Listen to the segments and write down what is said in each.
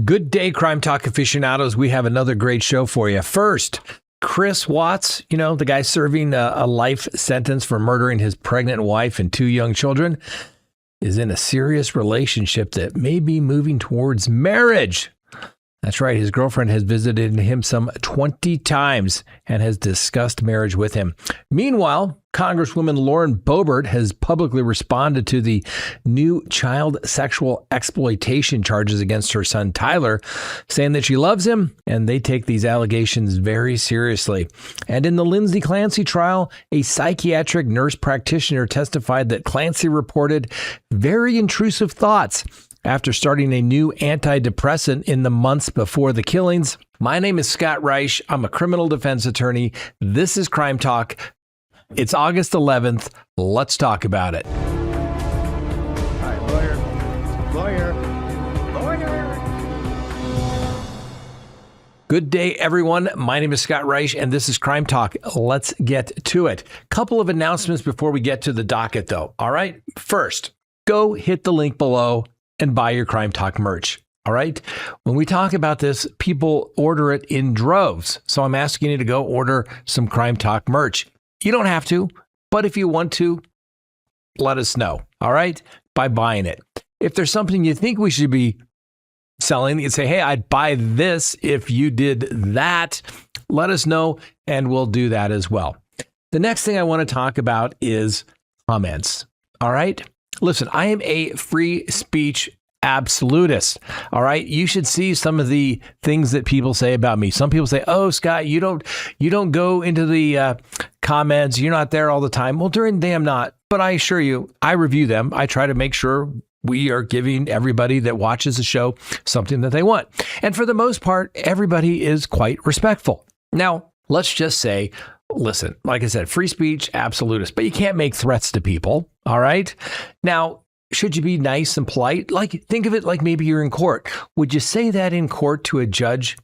Good day, Crime Talk aficionados. We have another great show for you. First, Chris Watts, the guy serving a life sentence for murdering his pregnant wife and two young children, is in a serious relationship that may be moving towards marriage. That's right. His girlfriend has visited him some 20 times and has discussed marriage with him. Meanwhile, Congresswoman Lauren Boebert has publicly responded to the new child sexual exploitation charges against her son Tyler, saying that she loves him and they take these allegations very seriously. And in the Lindsay Clancy trial, a psychiatric nurse practitioner testified that Clancy reported very intrusive thoughts after starting a new antidepressant in the months before the killings. My name is Scott Reisch. I'm a criminal defense attorney. This is Crime Talk. It's August 11th. Let's talk about it. All right, lawyer. Good day, everyone. My name is Scott Reisch, and this is Crime Talk. Let's get to it. Couple of announcements before we get to the docket, though. All right. First, go hit the link below and buy your Crime Talk merch. All right. When we talk about this, people order it in droves. So I'm asking you to go order some Crime Talk merch. You don't have to, but if you want to, let us know. All right. By buying it. If there's something you think we should be selling, you say, hey, I'd buy this if you did that. Let us know and we'll do that as well. The next thing I want to talk about is comments. All right. Listen, I am a free speech absolutist. All right. You should see some of the things that people say about me. Some people say, oh, Scott, you don't go into the comments. You're not there all the time. Well, during the day I'm not. But I assure you, I review them. I try to make sure we are giving everybody that watches the show something that they want. And for the most part, everybody is quite respectful. Now, let's just say, listen, like I said, free speech, absolutist, but you can't make threats to people. All right. Now, should you be nice and polite? Like, think of it like maybe you're in court. Would you say that in court to a judge?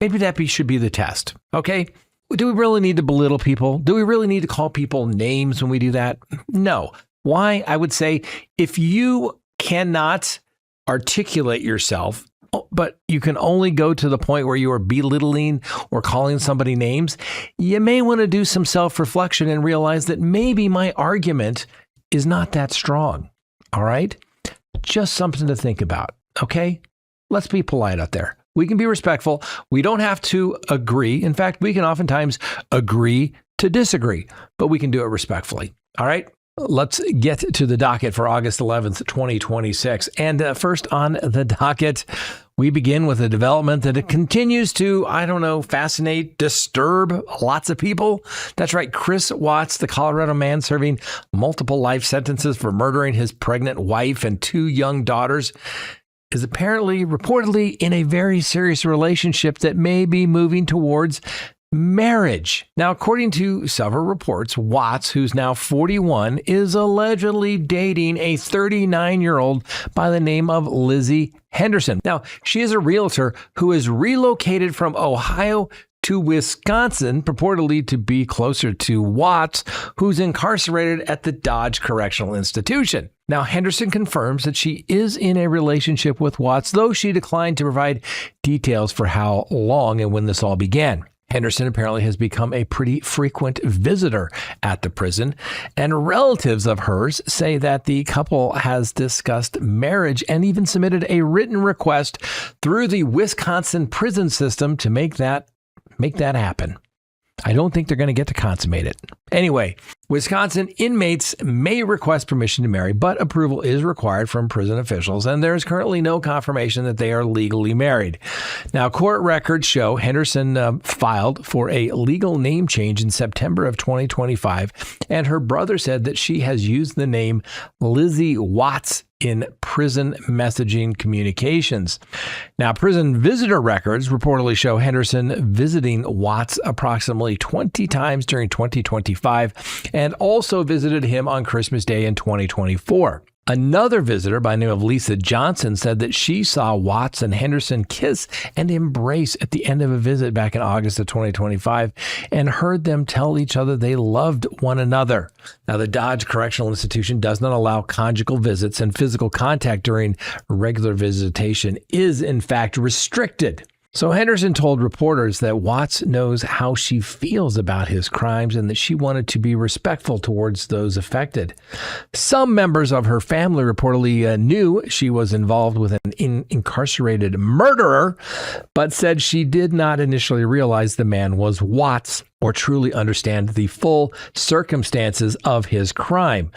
Maybe that should be the test. Okay. Do we really need to belittle people? Do we really need to call people names when we do that? No. Why? I would say if you cannot articulate yourself, but you can only go to the point where you are belittling or calling somebody names, you may want to do some self-reflection and realize that maybe my argument is not that strong. All right? Just something to think about. Okay? Let's be polite out there. We can be respectful. We don't have to agree. In fact, we can oftentimes agree to disagree, but we can do it respectfully. All right? Let's get to the docket for August 11th, 2026. And first on the docket, we begin with a development that it continues to, fascinate, disturb lots of people. That's right. Chris Watts, the Colorado man serving multiple life sentences for murdering his pregnant wife and two young daughters, is apparently reportedly in a very serious relationship that may be moving towards marriage. Now, according to several reports, Watts, who's now 41, is allegedly dating a 39-year-old by the name of Lizzie Henderson. Now, she is a realtor who is relocated from Ohio to Wisconsin, purportedly to be closer to Watts, who's incarcerated at the Dodge Correctional Institution. Now, Henderson confirms that she is in a relationship with Watts, though she declined to provide details for how long and when this all began. Henderson apparently has become a pretty frequent visitor at the prison, and relatives of hers say that the couple has discussed marriage and even submitted a written request through the Wisconsin prison system to make that happen. I don't think they're going to get to consummate it. Anyway, Wisconsin inmates may request permission to marry, but approval is required from prison officials, and there is currently no confirmation that they are legally married. Now, court records show Henderson filed for a legal name change in September of 2025, and her brother said that she has used the name Lizzie Watts in prison messaging communications. Now, prison visitor records reportedly show Henderson visiting Watts approximately 20 times during 2025 and also visited him on Christmas Day in 2024. Another visitor by the name of Lisa Johnson said that she saw Watts and Henderson kiss and embrace at the end of a visit back in August of 2025 and heard them tell each other they loved one another. Now, the Dodge Correctional Institution does not allow conjugal visits, and physical contact during regular visitation is, in fact, restricted. So Henderson told reporters that Watts knows how she feels about his crimes and that she wanted to be respectful towards those affected. Some members of her family reportedly knew she was involved with an incarcerated murderer, but said she did not initially realize the man was Watts or truly understand the full circumstances of his crime.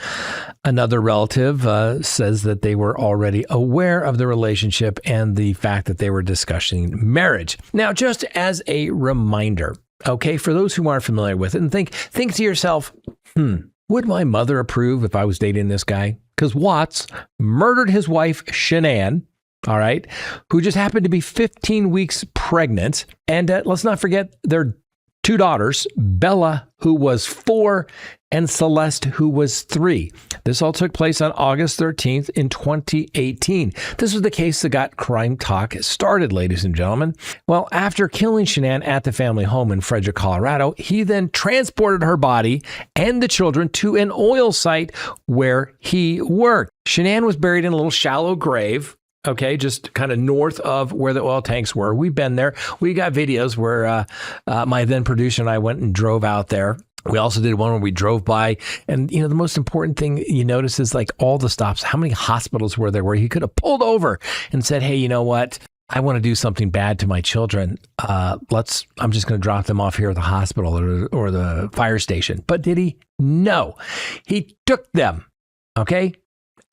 Another relative says that they were already aware of the relationship and the fact that they were discussing marriage. Now, just as a reminder, okay, for those who aren't familiar with it, and think to yourself, would my mother approve if I was dating this guy? Because Watts murdered his wife, Shanann, all right, who just happened to be 15 weeks pregnant. And let's not forget their two daughters, Bella, who was 4, and Celeste, who was 3. This all took place on August 13th in 2018. This was the case that got Crime Talk started, ladies and gentlemen. Well, after killing Shanann at the family home in Frederick, Colorado, he then transported her body and the children to an oil site where he worked. Shanann was buried in a little shallow grave, okay, just kind of north of where the oil tanks were. We've been there. We got videos where my then producer and I went and drove out there. We also did one where we drove by. And, you know, the most important thing you notice is like all the stops. How many hospitals were there where he could have pulled over and said, hey, you know what? I want to do something bad to my children. I'm just going to drop them off here at the hospital or the fire station. But did he? No. He took them, okay,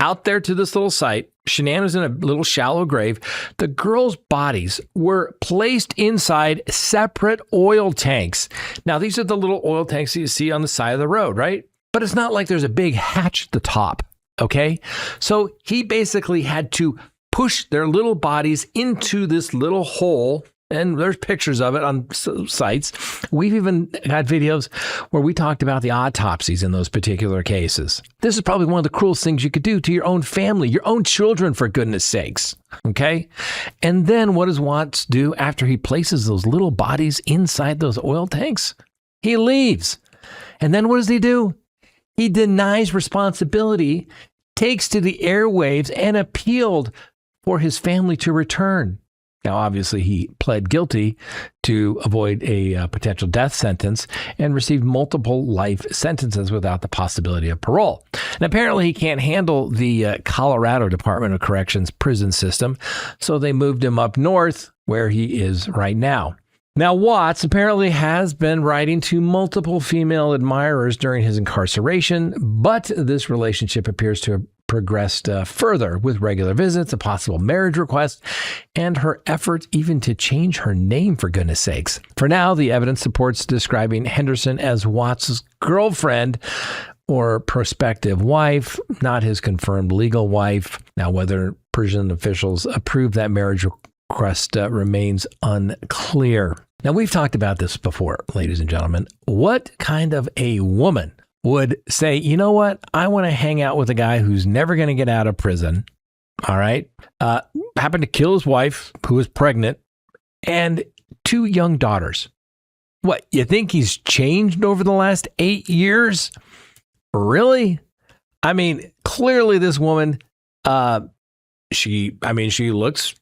out there to this little site. Shanann was in a little shallow grave. The girls' bodies were placed inside separate oil tanks. Now, these are the little oil tanks that you see on the side of the road, right? But it's not like there's a big hatch at the top, okay? So he basically had to push their little bodies into this little hole. And there's pictures of it on sites. We've even got videos where we talked about the autopsies in those particular cases. This is probably one of the cruelest things you could do to your own family, your own children, for goodness sakes. Okay? And then what does Watts do after he places those little bodies inside those oil tanks? He leaves. And then what does he do? He denies responsibility, takes to the airwaves, and appealed for his family to return. Now, obviously, he pled guilty to avoid a potential death sentence and received multiple life sentences without the possibility of parole. And apparently, he can't handle the Colorado Department of Corrections prison system, so they moved him up north where he is right now. Now, Watts apparently has been writing to multiple female admirers during his incarceration, but this relationship appears to have progressed further with regular visits, a possible marriage request, and her efforts even to change her name, for goodness sakes. For now, the evidence supports describing Henderson as Watts' girlfriend or prospective wife, not his confirmed legal wife. Now, whether prison officials approve that marriage request remains unclear. Now, we've talked about this before, ladies and gentlemen. What kind of a woman would say, you know what, I want to hang out with a guy who's never going to get out of prison, all right? Happened to kill his wife, who was pregnant, and 2 young daughters. What, you think he's changed over the last 8 years? Really? I mean, clearly this woman, she looks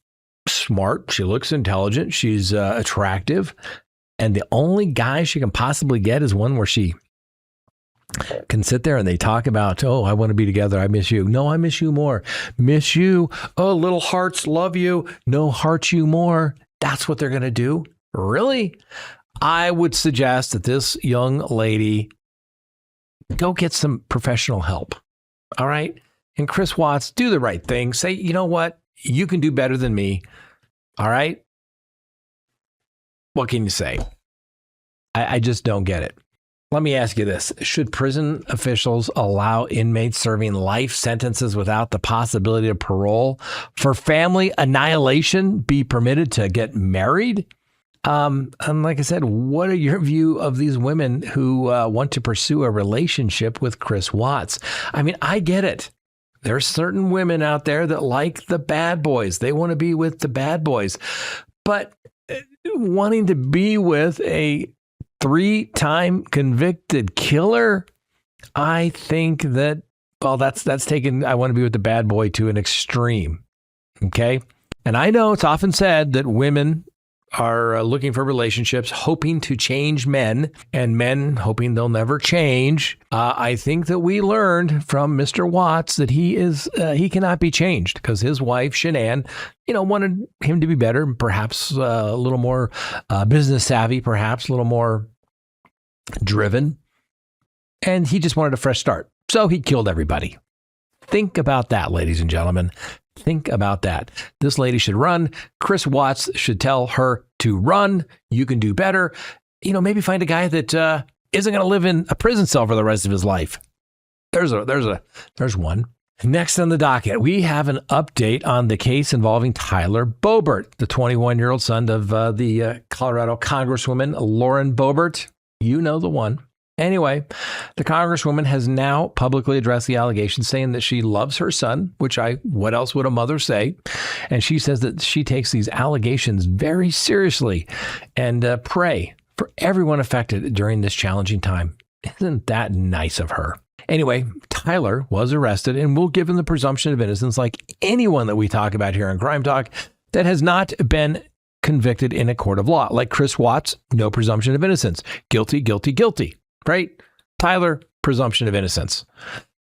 smart. She looks intelligent. She's attractive. And the only guy she can possibly get is one where she can sit there and they talk about, oh, I want to be together. I miss you. No, I miss you more. Miss you. Oh, little hearts love you. No, hearts you more. That's what they're going to do. Really? I would suggest that this young lady go get some professional help. All right. And Chris Watts, do the right thing. Say, you know what? You can do better than me. All right. What can you say? I just don't get it. Let me ask you this. Should prison officials allow inmates serving life sentences without the possibility of parole for family annihilation be permitted to get married? And like I said, what are your view of these women who want to pursue a relationship with Chris Watts? I mean, I get it. There's certain women out there that like the bad boys. They want to be with the bad boys. But wanting to be with a 3-time convicted killer, I think that, well, that's taken, I want to be with the bad boy to an extreme. Okay. And I know it's often said that women are looking for relationships, hoping to change men, and men hoping they'll never change. I think that we learned from Mr. Watts that he cannot be changed because his wife, Shanann, wanted him to be better, perhaps a little more business savvy, perhaps a little more driven. And he just wanted a fresh start. So he killed everybody. Think about that, ladies and gentlemen. Think about that. This lady should run. Chris Watts should tell her to run. You can do better. Maybe find a guy that isn't going to live in a prison cell for the rest of his life. There's one. Next on the docket, we have an update on the case involving Tyler Boebert, the 21-year-old son of the Colorado Congresswoman Lauren Boebert. You know the one. Anyway, the Congresswoman has now publicly addressed the allegations, saying that she loves her son, which what else would a mother say? And she says that she takes these allegations very seriously and pray for everyone affected during this challenging time. Isn't that nice of her? Anyway, Tyler was arrested and will give him the presumption of innocence like anyone that we talk about here on Crime Talk that has not been convicted in a court of law. Like Chris Watts, no presumption of innocence. Guilty, guilty, guilty. Right? Tyler, presumption of innocence.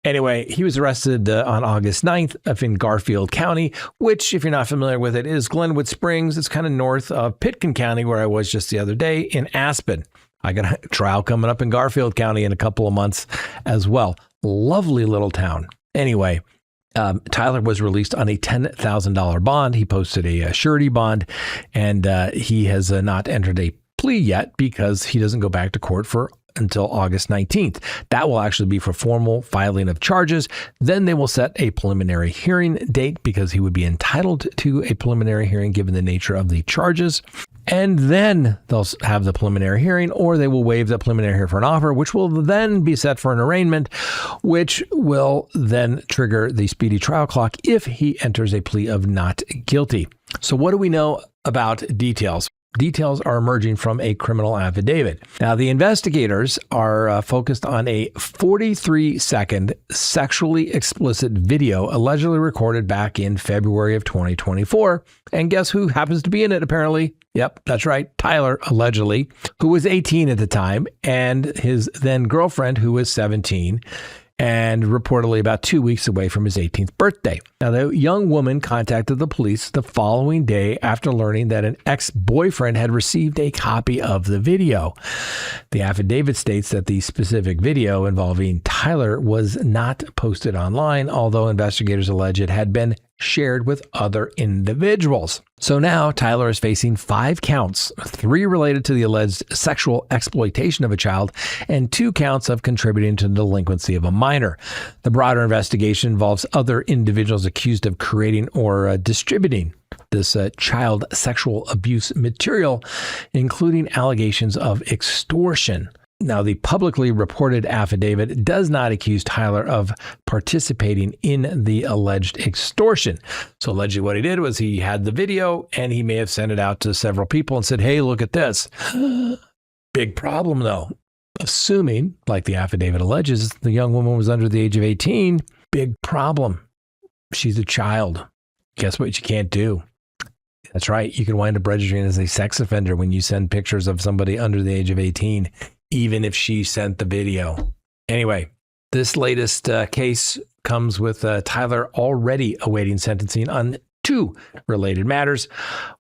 Anyway, he was arrested on August 9th up in Garfield County, which, if you're not familiar with it, is Glenwood Springs. It's kind of north of Pitkin County, where I was just the other day, in Aspen. I got a trial coming up in Garfield County in a couple of months as well. Lovely little town. Anyway, Tyler was released on a $10,000 bond. He posted a surety bond, and he has not entered a plea yet because he doesn't go back to court until August 19th. That will actually be for formal filing of charges. Then they will set a preliminary hearing date because he would be entitled to a preliminary hearing given the nature of the charges. And then they'll have the preliminary hearing, or they will waive the preliminary hearing for an offer, which will then be set for an arraignment, which will then trigger the speedy trial clock if he enters a plea of not guilty. So what do we know about details? Details are emerging from a criminal affidavit. Now, the investigators are focused on a 43-second sexually explicit video allegedly recorded back in February of 2024. And guess who happens to be in it, apparently? Yep, that's right. Tyler, allegedly, who was 18 at the time, and his then girlfriend, who was 17. And reportedly about 2 weeks away from his 18th birthday. Now, the young woman contacted the police the following day after learning that an ex-boyfriend had received a copy of the video. The affidavit states that the specific video involving Tyler was not posted online, although investigators allege it had been shared with other individuals. So now Tyler is facing 5 counts, 3 related to the alleged sexual exploitation of a child and 2 counts of contributing to the delinquency of a minor. The broader investigation involves other individuals accused of creating or distributing this child sexual abuse material, including allegations of extortion. Now, the publicly reported affidavit does not accuse Tyler of participating in the alleged extortion. So allegedly what he did was he had the video and he may have sent it out to several people and said, hey, look at this. Big problem, though. Assuming, like the affidavit alleges, the young woman was under the age of 18, big problem. She's a child. Guess what you can't do? That's right. You can wind up registering as a sex offender when you send pictures of somebody under the age of 18. Even if she sent the video. Anyway, this latest case comes with Tyler already awaiting sentencing on 2 related matters.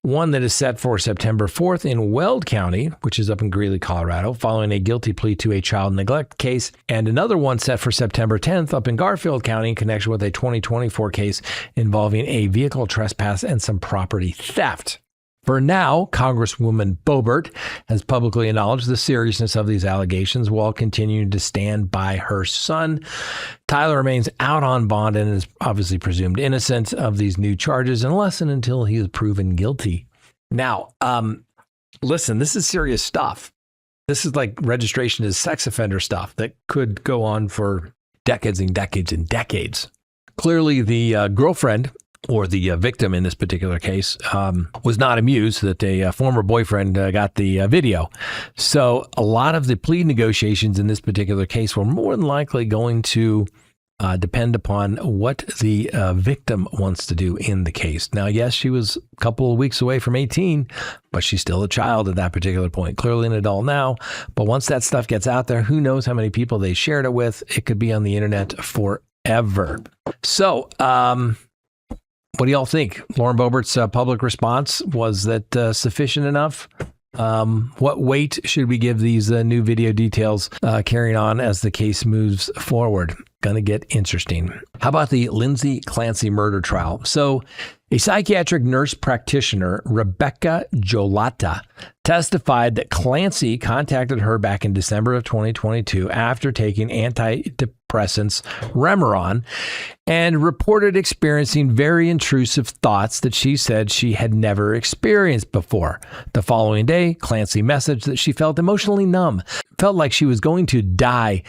One that is set for September 4th in Weld County, which is up in Greeley, Colorado, following a guilty plea to a child neglect case. And another one set for September 10th up in Garfield County in connection with a 2024 case involving a vehicle trespass and some property theft. For now, Congresswoman Boebert has publicly acknowledged the seriousness of these allegations while continuing to stand by her son. Tyler remains out on bond and is obviously presumed innocent of these new charges unless and until he is proven guilty. Now, listen, this is serious stuff. This is like registration as sex offender stuff that could go on for decades and decades and decades. Clearly, the girlfriend, or the victim in this particular case, was not amused that a former boyfriend got the video. So a lot of the plea negotiations in this particular case were more than likely going to depend upon what the victim wants to do in the case. Now, yes, she was a couple of weeks away from 18, but she's still a child at that particular point. Clearly an adult now, but once that stuff gets out there, who knows how many people they shared it with. It could be on the internet forever. So, what do y'all think? Lauren Boebert's public response, was that sufficient enough? What weight should we give these new video details carrying on as the case moves forward? Gonna get interesting. How about the Lindsay Clancy murder trial? So a psychiatric nurse practitioner, Rebecca Jolata, testified that Clancy contacted her back in December of 2022 after taking antidepressants Remeron and reported experiencing very intrusive thoughts that she said she had never experienced before. The following day, Clancy messaged that she felt emotionally numb, felt like she was going to die,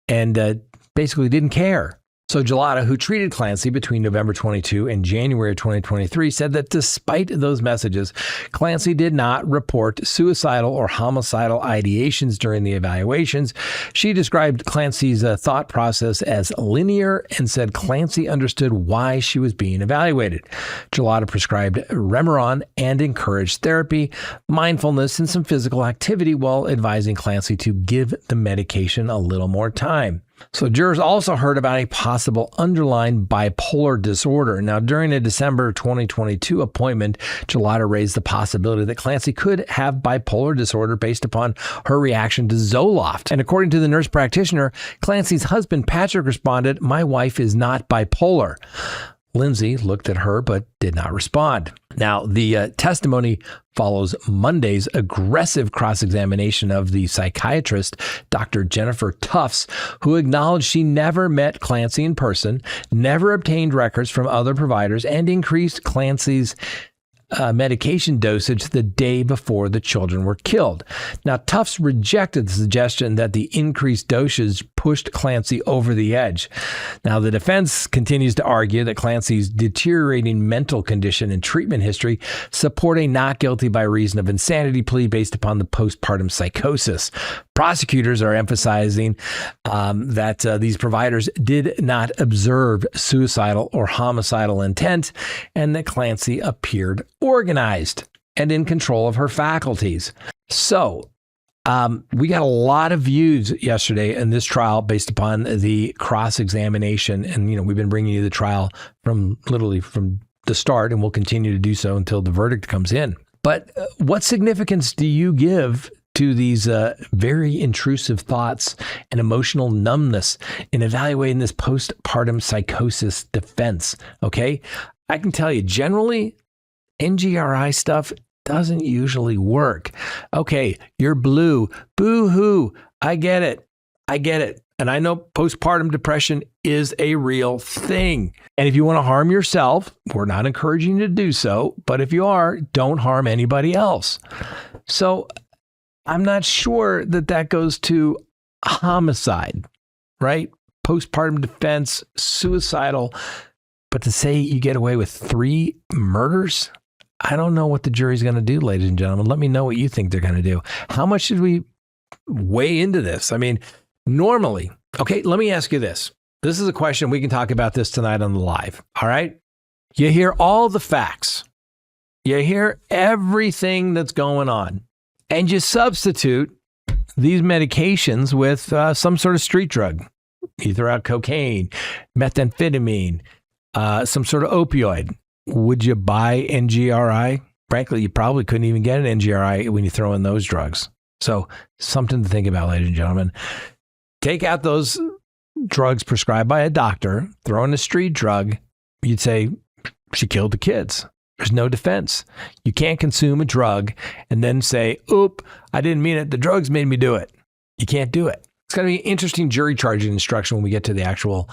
and basically didn't care. So Gelada, who treated Clancy between November 22 and January 2023, said that despite those messages, Clancy did not report suicidal or homicidal ideations during the evaluations. She described Clancy's thought process as linear and said Clancy understood why she was being evaluated. Gelada prescribed Remeron and encouraged therapy, mindfulness, and some physical activity while advising Clancy to give the medication a little more time. So jurors also heard about a possible underlying bipolar disorder. Now, during a December 2022 appointment, Gelada raised the possibility that Clancy could have bipolar disorder based upon her reaction to Zoloft. And according to the nurse practitioner, Clancy's husband, Patrick, responded, "My wife is not bipolar." Lindsay looked at her but did not respond. Now, the testimony follows Monday's aggressive cross-examination of the psychiatrist, Dr. Jennifer Tufts, who acknowledged she never met Clancy in person, never obtained records from other providers, and increased Clancy's medication dosage the day before the children were killed. Now, Tufts rejected the suggestion that the increased dosage pushed Clancy over the edge. Now, the defense continues to argue that Clancy's deteriorating mental condition and treatment history support a not guilty by reason of insanity plea based upon the postpartum psychosis. Prosecutors are emphasizing that these providers did not observe suicidal or homicidal intent and that Clancy appeared organized and in control of her faculties. So we got a lot of views yesterday in this trial based upon the cross-examination. And, we've been bringing you the trial from the start, and we'll continue to do so until the verdict comes in. But what significance do you give to these very intrusive thoughts and emotional numbness in evaluating this postpartum psychosis defense? Okay, I can tell you, generally, NGRI stuff doesn't usually work. Okay, you're blue. Boo-hoo. I get it. And I know postpartum depression is a real thing. And if you want to harm yourself, we're not encouraging you to do so. But if you are, don't harm anybody else. So I'm not sure that goes to homicide, right? Postpartum defense, suicidal. But to say you get away with 3 murders, I don't know what the jury's going to do, ladies and gentlemen. Let me know what you think they're going to do. How much should we weigh into this? I mean, normally, okay, let me ask you this. This is a question. We can talk about this tonight on the live. All right. You hear all the facts. You hear everything that's going on. And you substitute these medications with some sort of street drug. You throw out cocaine, methamphetamine, some sort of opioid. Would you buy NGRI? Frankly, you probably couldn't even get an NGRI when you throw in those drugs. So something to think about, ladies and gentlemen. Take out those drugs prescribed by a doctor, throw in a street drug. You'd say she killed the kids. There's no defense. You can't consume a drug and then say, oop, I didn't mean it. The drugs made me do it. You can't do it. It's going to be an interesting jury charging instruction when we get to the actual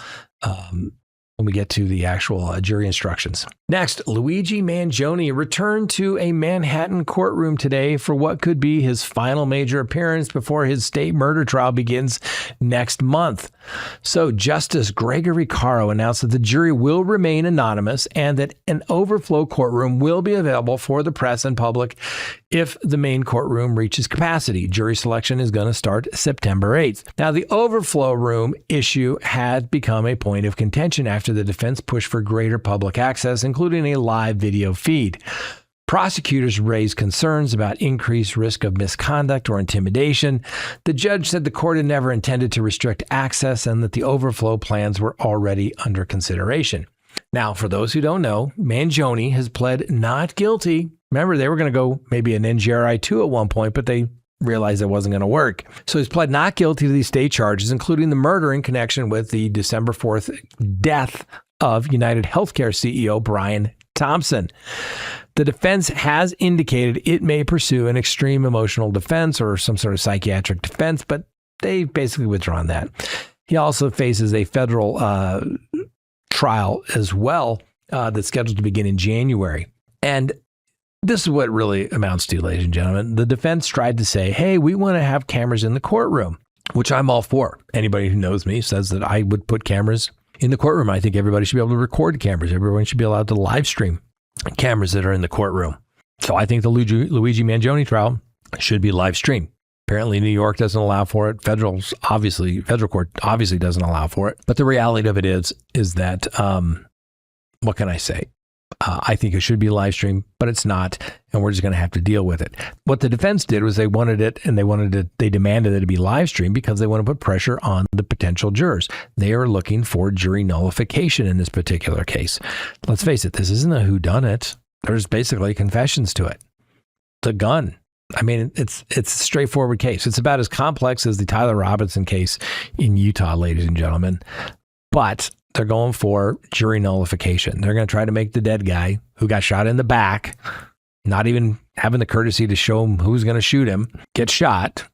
when we get to the actual jury instructions. Next, Luigi Mangione returned to a Manhattan courtroom today for what could be his final major appearance before his state murder trial begins next month. So Justice Gregory Caro announced that the jury will remain anonymous and that an overflow courtroom will be available for the press and public if the main courtroom reaches capacity. Jury selection is going to start September 8th. Now, the overflow room issue had become a point of contention after the defense pushed for greater public access, including a live video feed. Prosecutors raised concerns about increased risk of misconduct or intimidation. The judge said the court had never intended to restrict access and that the overflow plans were already under consideration. Now, for those who don't know, Mangione has pled not guilty. Remember, they were going to go maybe an NGRI 2 at one point, but they realized it wasn't going to work. So he's pled not guilty to these state charges, including the murder in connection with the December 4th death of United Healthcare CEO Brian Thompson. The defense has indicated it may pursue an extreme emotional defense or some sort of psychiatric defense, but they've basically withdrawn that. He also faces a federal trial as well that's scheduled to begin in January. And this is what it really amounts to, ladies and gentlemen. The defense tried to say, hey, we want to have cameras in the courtroom, which I'm all for. Anybody who knows me says that I would put cameras in the courtroom. I think everybody should be able to record cameras. Everyone should be allowed to live stream cameras that are in the courtroom. So I think the Luigi Mangione trial should be live streamed. Apparently, New York doesn't allow for it. Federal court obviously doesn't allow for it. But the reality of it is that, what can I say? I think it should be live streamed, but it's not, and we're just going to have to deal with it. What the defense did was they demanded it to be live streamed because they want to put pressure on the potential jurors. They are looking for jury nullification in this particular case. Let's face it, this isn't a whodunit. There's basically confessions to it. The gun. I mean, it's a straightforward case. It's about as complex as the Tyler Robinson case in Utah, ladies and gentlemen. But they're going for jury nullification. They're going to try to make the dead guy who got shot in the back, not even having the courtesy to show him who's going to shoot him, get shot,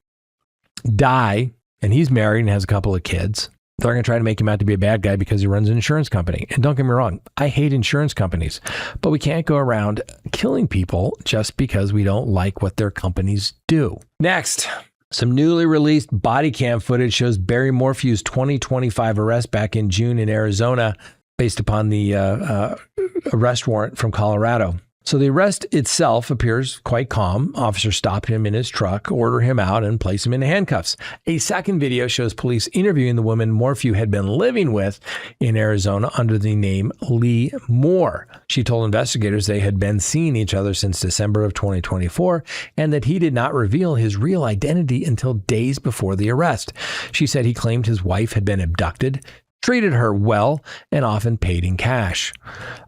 die, and he's married and has a couple of kids. They're going to try to make him out to be a bad guy because he runs an insurance company. And don't get me wrong, I hate insurance companies, but we can't go around killing people just because we don't like what their companies do. Next, some newly released body cam footage shows Barry Morphew's 2025 arrest back in June in Arizona based upon the arrest warrant from Colorado. So the arrest itself appears quite calm. Officers stop him in his truck, order him out, and place him in handcuffs. A second video shows police interviewing the woman Morphew had been living with in Arizona under the name Lee Moore. She told investigators they had been seeing each other since December of 2024 and that he did not reveal his real identity until days before the arrest. She said he claimed his wife had been abducted, treated her well, and often paid in cash.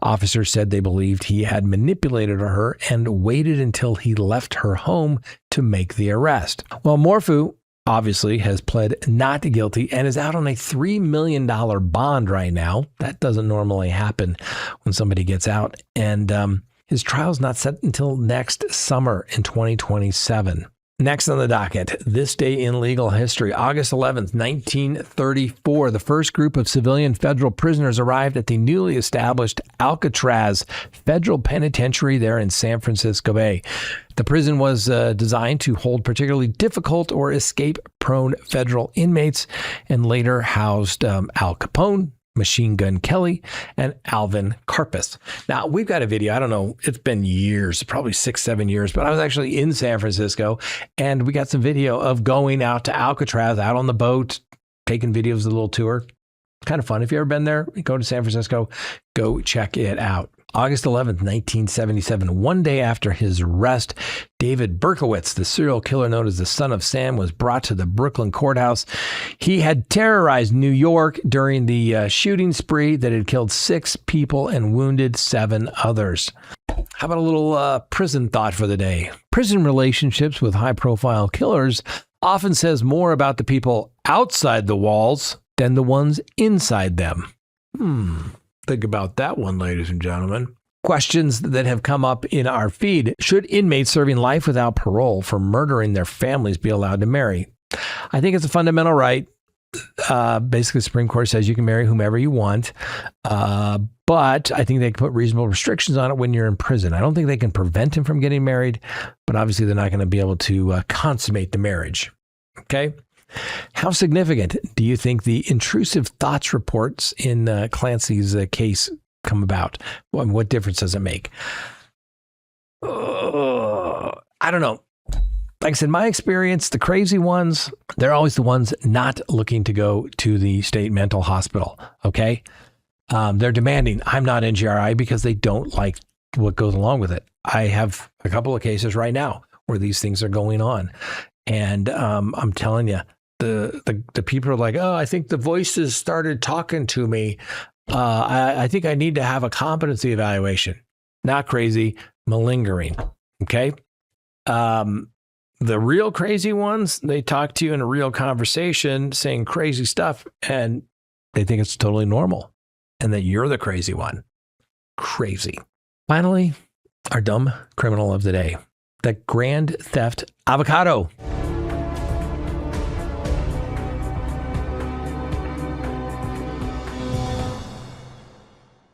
Officers said they believed he had manipulated her and waited until he left her home to make the arrest. Well, Morphew obviously has pled not guilty and is out on a $3 million bond right now. That doesn't normally happen when somebody gets out. And his trial's not set until next summer in 2027. Next on the docket, this day in legal history, August 11th, 1934, the first group of civilian federal prisoners arrived at the newly established Alcatraz Federal Penitentiary there in San Francisco Bay. The prison was designed to hold particularly difficult or escape-prone federal inmates and later housed Al Capone, Machine Gun Kelly, and Alvin Karpis. Now, we've got a video. I don't know. It's been years, probably 6-7 years, but I was actually in San Francisco, and we got some video of going out to Alcatraz, out on the boat, taking videos of the little tour. Kind of fun. If you've ever been there, go to San Francisco, go check it out. August 11th, 1977, one day after his arrest, David Berkowitz, the serial killer known as the Son of Sam, was brought to the Brooklyn courthouse. He had terrorized New York during the shooting spree that had killed 6 people and wounded 7 others. How about a little prison thought for the day? Prison relationships with high-profile killers often says more about the people outside the walls than the ones inside them. Think about that one, ladies and gentlemen. Questions that have come up in our feed. Should inmates serving life without parole for murdering their families be allowed to marry? I think it's a fundamental right. Basically, the Supreme Court says you can marry whomever you want. But I think they can put reasonable restrictions on it when you're in prison. I don't think they can prevent him from getting married, but obviously they're not going to be able to consummate the marriage. Okay. How significant do you think the intrusive thoughts reports in Clancy's case come about? What difference does it make? I don't know. Like I said, my experience, the crazy ones, they're always the ones not looking to go to the state mental hospital. Okay. They're demanding I'm not NGRI because they don't like what goes along with it. I have a couple of cases right now where these things are going on. And I'm telling you, the people are like, oh, I think the voices started talking to me. I think I need to have a competency evaluation. Not crazy, malingering. Okay. The real crazy ones, they talk to you in a real conversation saying crazy stuff and they think it's totally normal and that you're the crazy one. Crazy. Finally, our dumb criminal of the day, the grand theft avocado.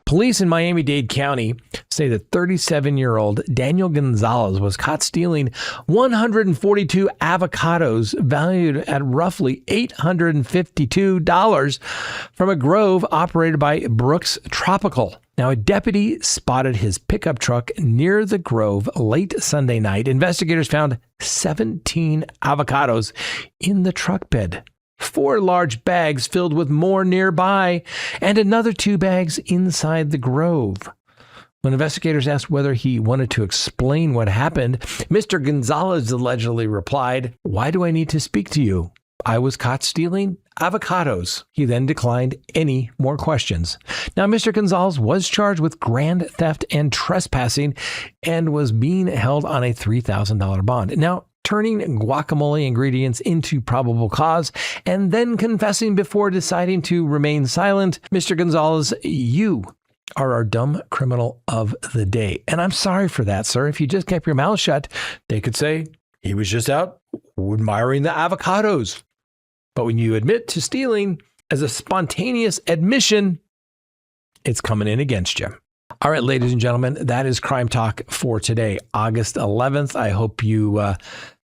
Police in Miami-Dade County say that 37-year-old Daniel Gonzalez was caught stealing 142 avocados valued at roughly $852 from a grove operated by Brooks Tropical. Now, a deputy spotted his pickup truck near the grove late Sunday night. Investigators found 17 avocados in the truck bed. 4 large bags filled with more nearby, and another 2 bags inside the grove. When investigators asked whether he wanted to explain what happened, Mr. Gonzalez allegedly replied, "Why do I need to speak to you? I was caught stealing avocados." He then declined any more questions. Now, Mr. Gonzalez was charged with grand theft and trespassing and was being held on a $3,000 bond. Now, turning guacamole ingredients into probable cause and then confessing before deciding to remain silent, Mr. Gonzalez, you are our dumb criminal of the day. And I'm sorry for that, sir. If you just kept your mouth shut, they could say he was just out admiring the avocados. But when you admit to stealing as a spontaneous admission, it's coming in against you. All right, ladies and gentlemen, that is Crime Talk for today, August 11th. I hope you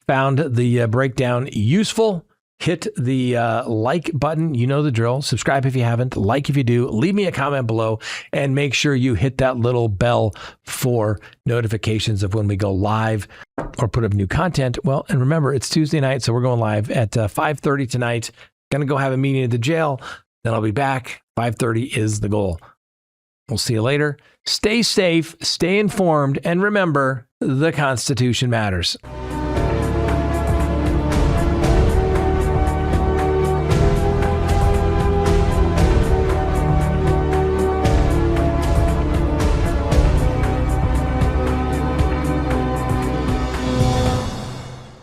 found the breakdown useful. Hit the like button. You know the drill. Subscribe if you haven't. Like if you do. Leave me a comment below and make sure you hit that little bell for notifications of when we go live or put up new content. Well, and remember, it's Tuesday night, so we're going live at 5:30 tonight. Going to go have a meeting at the jail. Then I'll be back. 5:30 is the goal. We'll see you later. Stay safe, stay informed, and remember, the Constitution matters.